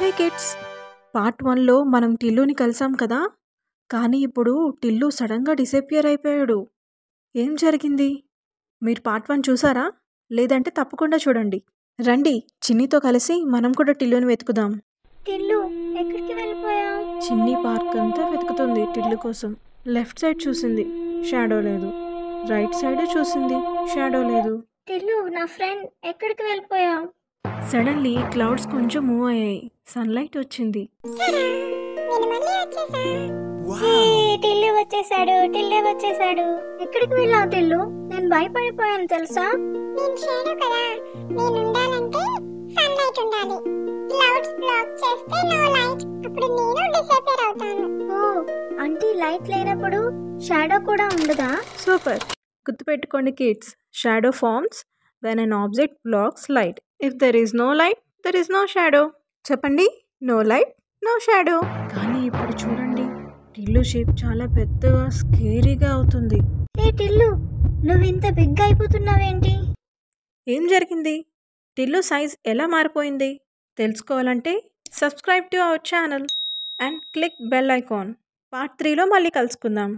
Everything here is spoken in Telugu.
హే కిడ్స్, పార్ట్ 1లో మనం టిల్లుని కలిసాం కదా. కానీ ఇప్పుడు టిల్లు సడన్గా డిసపియర్ అయిపోయాడు. ఏం జరిగింది? మీరు పార్ట్ 1 చూసారా? లేదంటే తప్పకుండా చూడండి. రండి, చిన్నితో కలిసి మనం కూడా టిల్లుని వెతుకుదాం. టిల్లు ఎక్కడికి వెళ్ళిపోయావు? చిన్ని పార్క్ అంతా వెతుకుతుంది టిల్లు కోసం. లెఫ్ట్ సైడ్ చూసింది, షాడో లేదు. రైట్ సైడ్ చూసింది, షాడో లేదు. టిల్లు నా ఫ్రెండ్ ఎక్కడికి వెళ్ళిపోయావు? సడన్లీ క్లౌడ్స్ కొంచెం మూవ్ అయ్యాయి. సన్లైట్ వచ్చింది. టిల్లు వచ్చేసాడు. ఎక్కడికి వెళ్ళావు టిల్లు? నేను భయపడిపోయాను తెలుసా? నేను షాడో కదా, నేను ఉండాలంటే సన్లైట్ ఉండాలి. క్లౌడ్స్ బ్లాక్ చేస్తే నో లైట్, అప్పుడు నేను డిసపియర్ అవుతాను. ఓ, అంటే లైట్ లేనప్పుడు షాడో కూడా ఉండదా? సూపర్. గుర్తుపెట్టుకోండి kids, shadow forms when an object blocks light. If there is no light, there is no shadow. చెప్పండి, no light, no shadow. కానీ ఇప్పుడు చూడండి, టిల్లు షేప్ చాలా పెద్దగా స్కేరీగా అవుతుంది. ఏ టిల్లు, నువ్వు ఇంత బిగ్ అయిపోతున్నావేంటి? ఏం జరిగింది? టిల్లు సైజ్ ఎలా మారిపోయింది? తెలుసుకోవాలంటే subscribe to our channel and click bell icon. Part 3లో మళ్ళీ కలుసుకుందాం.